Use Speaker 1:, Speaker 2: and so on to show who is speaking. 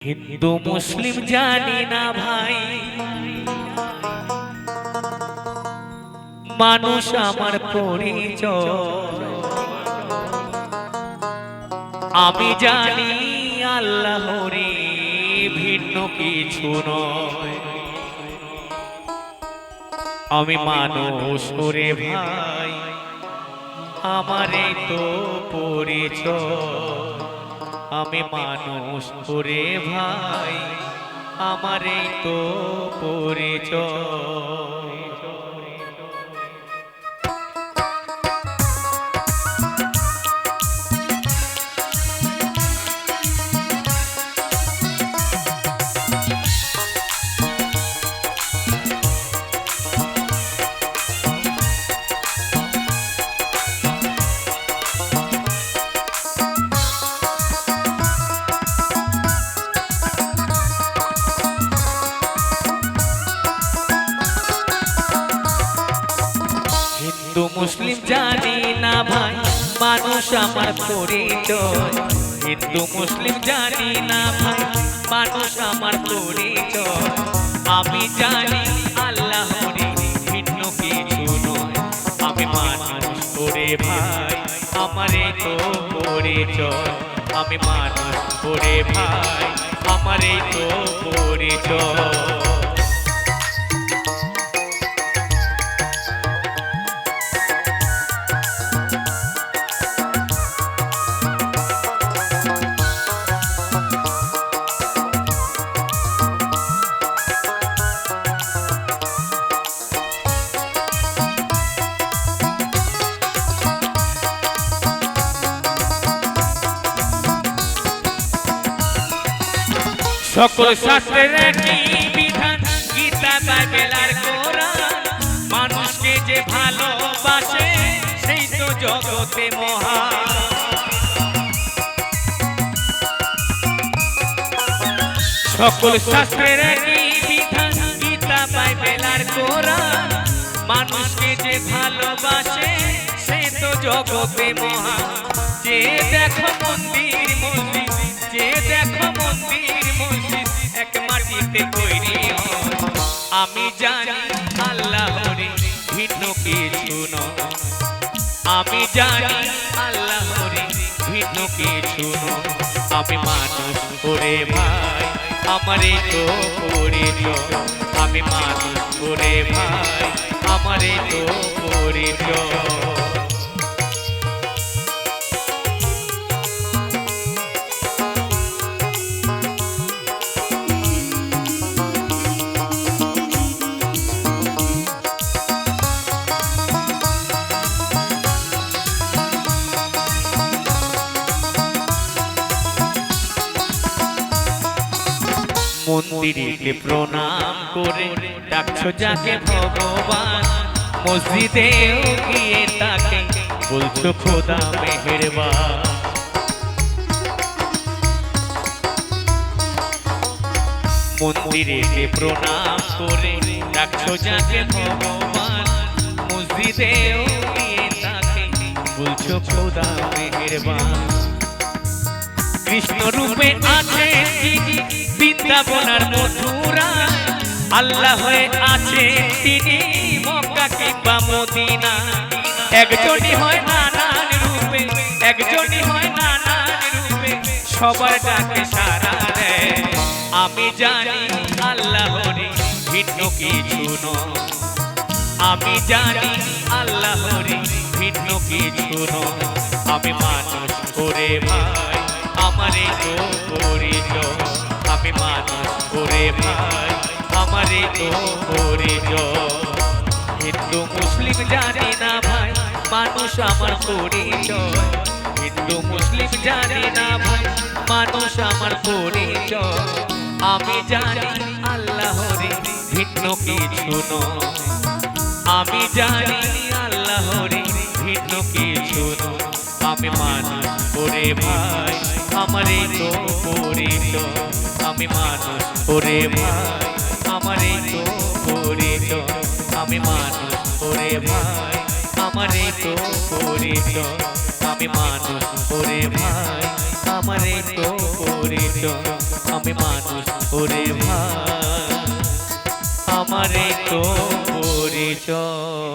Speaker 1: হিন্দু মুসলিম জানি না ভাই, মানুষ আমার পরিচয়। আমি জানি আল্লাহরে ভিন্ন কিছু নয়। আমি মানুষ রে ভাই, আমারে তো পরিচয়। আমি মানুষ রে ভাই, আমারে তো পরিচয়। হিন্দু মুসলিম জানি না ভাই, মানুষ আমার পরিচয়। হিন্দু মুসলিম জানি না ভাই, মানুষ আমার পরিচয়। আমি জানি আল্লাহরে ভিন্ন কিছু নয়। আমি মানুষ করে ভাই, আমারে তো পরিচয়। আমি মানুষ করে ভাই, আমারে তো পরিচয়। সকল শাস্ত্রের একই বিধান, গীতা বাইবেল আর কোরআন। মানুষকে যে ভালোবাসে সেই তো জগতে মহান। সকল শাস্ত্রের একই বিধান, গীতা বাইবেল আর কোরআন। মানুষকে যে ভালোবাসে সে তো জগতে মহান। যে দেখো মন্দির মসজিদ, যে দেখো মন্দির মসজিদ এক মাটিতে তৈরি হয়। আমি জানি আল্লাহরে ভিন্ন কিছু নয়। আমি জানি আল্লাহরে ভিন্ন কিছু নয়। আমি মানুষ করে ভাই, আমারে তো পরিচয়। আমি মানুষ করে ভাই, আমারে তো পরিচয়। মন্দিরে প্রণাম করে ডাকছো যাকে ভগবান। মসজিদেও গিয়ে তাকে বলছো খোদা মেহেরবান। মন্দিরে প্রণাম করে ডাকছো যাকে ভগবান। মসজিদেও গিয়ে তাকে বলছো খোদা মেহেরবান। কৃষ্ণ রূপে আছে বৃন্দাবনার মথুরায়। আল্লাহ হয়ে আছে তিনি মক্কা কিংবা মদিনা। একজনই হয় নানান রূপে, একজনই হয় নানান রূপে, সবার ডাকে সাড়া দেয়। আমি জানি আল্লাহরে ভিন্ন কিছু নয়। আমি জানি আল্লাহরে ভিন্ন কিছু নয়। আমি মানুষ করে ভাই, আমারে তো পরিচয়। আমি মানুষ করে ভাই, আমারে তো পরিচয়। হিন্দু মুসলিম জানি না ভাই, মানুষ আমার পরিচয়। হিন্দু মুসলিম জানি না ভাই, মানুষ আমার পরিচয়। আমি জানি আল্লাহরে ভিন্ন কিছু নয়। আমি জানি আল্লাহরে ভিন্ন কিছু নয়। আমি মানুষ করে ভাই, আমারে তো পরিচয়। আমি মানুষ করে ভাই, আমারে তো পরিচয়। আমি মানুষ করে ভাই, আমার আমারে তো পরিচয় আমি মানুষ ওরে ভাই আমারে তো পরিচয় আমি মানুষ ওরে ভাই আমারে তো পরিচয়